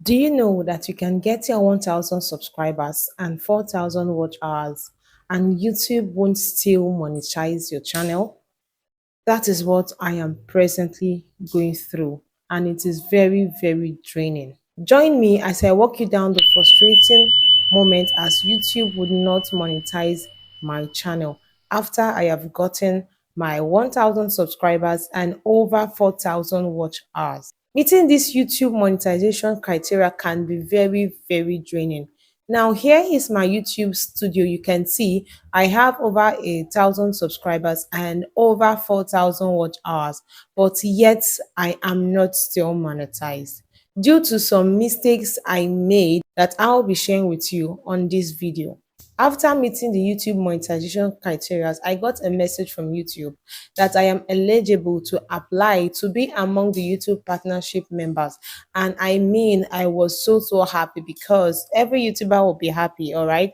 Do you know that you can get your 1000 subscribers and 4000 watch hours and YouTube won't still monetize your channel? That is what I am presently going through, and it is very, very draining. Join me as I walk you down the frustrating moment as YouTube would not monetize my channel after I have gotten my 1000 subscribers and over 4000 watch hours. Meeting this YouTube monetization criteria can be very, very draining. Now, here is my YouTube studio. You can see I have over 1,000 subscribers and over 4,000 watch hours, but yet I am not still monetized due to some mistakes I made that I'll be sharing with you on this video. After meeting the YouTube monetization criteria, I got a message from YouTube that I am eligible to apply to be among the YouTube partnership members. And I mean, I was so happy because every YouTuber will be happy, all right?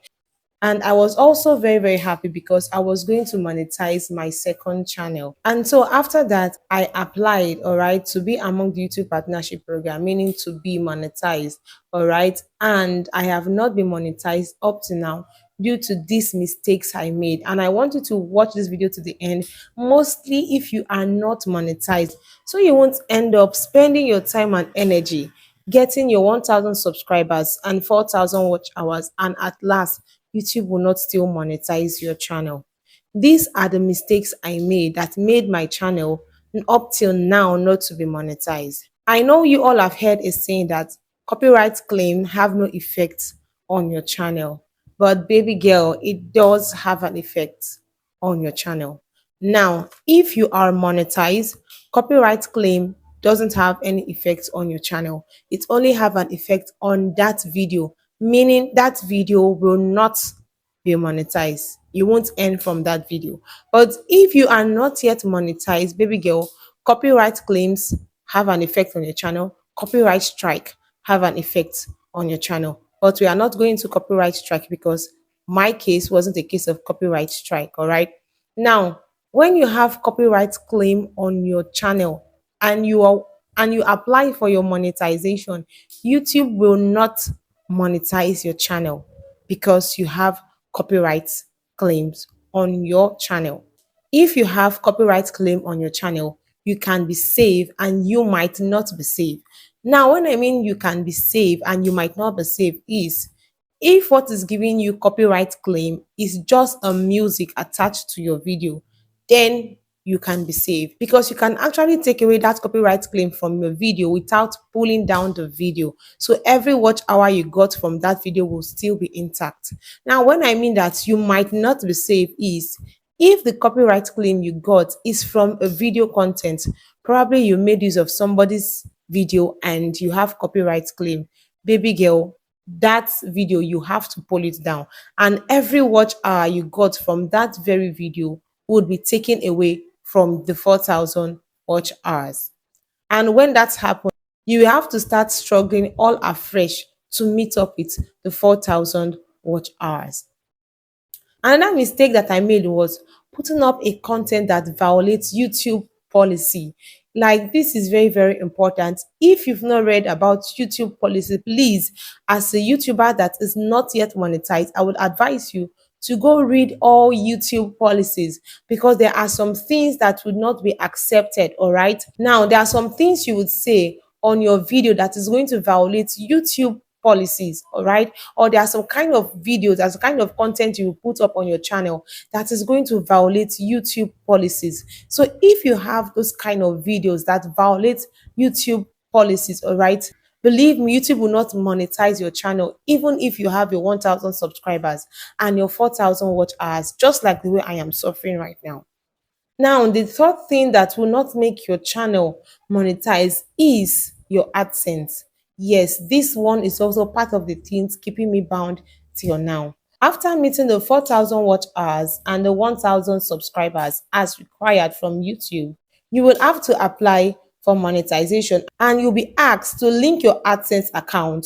And I was also very, very happy because I was going to monetize my second channel. And so after that, I applied, all right, to be among the YouTube partnership program, meaning to be monetized, all right. And I have not been monetized up to now due to these mistakes I made. And I want you to watch this video to the end, mostly if you are not monetized, so you won't end up spending your time and energy getting your 1000 subscribers and 4000 watch hours, and at last YouTube will not still monetize your channel. These are the mistakes I made that made my channel up till now not to be monetized. I know you all have heard a saying that copyright claim have no effect on your channel, but baby girl, it does have an effect on your channel. Now, if you are monetized, copyright claim doesn't have any effect on your channel. It only have an effect on that video, meaning that video will not be monetized. You won't earn from that video. But if you are not yet monetized, baby girl, copyright claims have an effect on your channel. Copyright strike have an effect on your channel. But we are not going to copyright strike because my case wasn't a case of copyright strike, all right? Now, when you have copyright claim on your channel and you apply for your monetization, YouTube will not monetize your channel because you have copyright claims on your channel. If you have copyright claim on your channel, you can be saved and you might not be saved. Now, when I mean you can be saved and you might not be saved is if what is giving you copyright claim is just a music attached to your video, then you can be saved because you can actually take away that copyright claim from your video without pulling down the video. So every watch hour you got from that video will still be intact. Now, when I mean that you might not be saved is if the copyright claim you got is from a video content, probably you made use of somebody's video and you have copyright claim. Baby girl, that video you have to pull it down, and every watch hour you got from that very video would be taken away from the 4000 watch hours. And when that happens, you will have to start struggling all afresh to meet up with the 4000 watch hours. Another mistake that I made was putting up a content that violates YouTube policy. Like, this is very, very important. If you've not read about YouTube policy, please, as a YouTuber that is not yet monetized, I would advise you to go read all YouTube policies because there are some things that would not be accepted. All right. Now, there are some things you would say on your video that is going to violate YouTube policies, all right? Or there are some kind of videos, there's a kind of content you put up on your channel that is going to violate YouTube policies. So if you have those kind of videos that violate YouTube policies, all right, believe me, YouTube will not monetize your channel even if you have your 1000 subscribers and your 4000 watch hours, just like the way I am suffering right now. Now, the third thing that will not make your channel monetize is your AdSense. Yes, this one is also part of the things keeping me bound till now. After meeting the 4000 watch hours and the 1000 subscribers as required from YouTube, you will have to apply for monetization and you'll be asked to link your AdSense account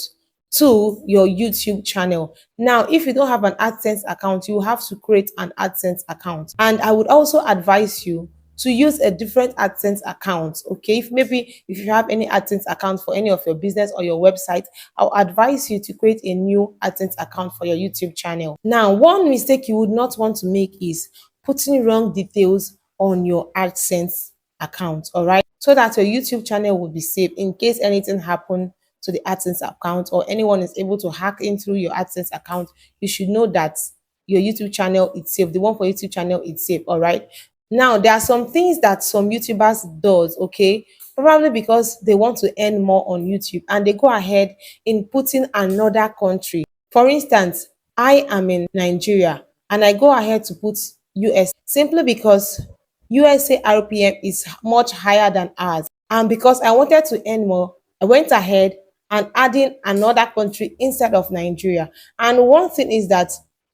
to your YouTube channel. Now, if you don't have an AdSense account, you have to create an AdSense account. And I would also advise you to use a different AdSense account. Okay, if maybe if you have any AdSense account for any of your business or your website, I'll advise you to create a new AdSense account for your YouTube channel. Now, one mistake you would not want to make is putting wrong details on your AdSense account, all right? So that your YouTube channel will be safe in case anything happen to the AdSense account or anyone is able to hack in through your AdSense account. You should know that your YouTube channel is safe. The one for YouTube channel is safe, all right? Now, there are some things that some YouTubers does, okay? Probably because they want to earn more on YouTube and they go ahead in putting another country. For instance, I am in Nigeria and I go ahead to put US simply because USA RPM is much higher than ours. And because I wanted to earn more, I went ahead and adding another country instead of Nigeria. And one thing is that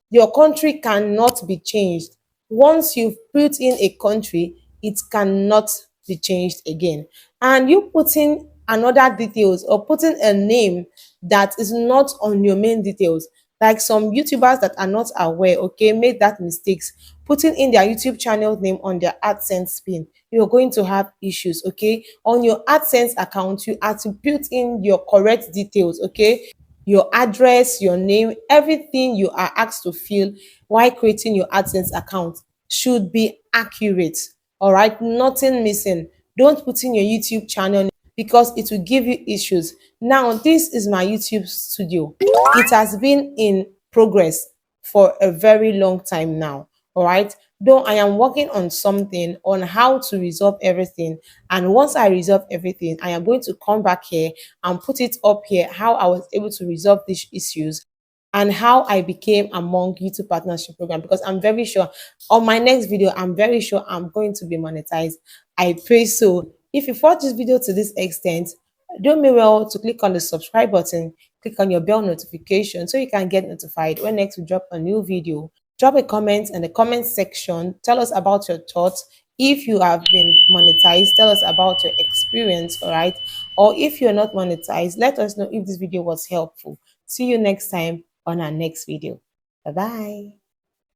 your country cannot be changed. Once you've put in a country, it cannot be changed again. And you putting another details or putting a name that is not on your main details, like some YouTubers that are not aware, okay, made that mistakes, putting in their YouTube channel name on their AdSense pin, you're going to have issues, okay? On your AdSense account, you attribute in your correct details, okay? Your address, your name, everything you are asked to fill while creating your AdSense account should be accurate. All right, nothing missing. Don't put in your YouTube channel because it will give you issues. Now, this is my YouTube studio. It has been in progress for a very long time now. All right. Though I am working on something on how to resolve everything. And once I resolve everything, I am going to come back here and put it up here how I was able to resolve these issues and how I became among YouTube partnership program, because I'm very sure on my next video, I'm very sure I'm going to be monetized. I pray so. If you watch this video to this extent, do me well to click on the subscribe button, click on your bell notification so you can get notified when next we drop a new video. Drop a comment in the comment section. Tell us about your thoughts. If you have been monetized, tell us about your experience, all right? Or if you're not monetized, let us know if this video was helpful. See you next time on our next video. Bye bye.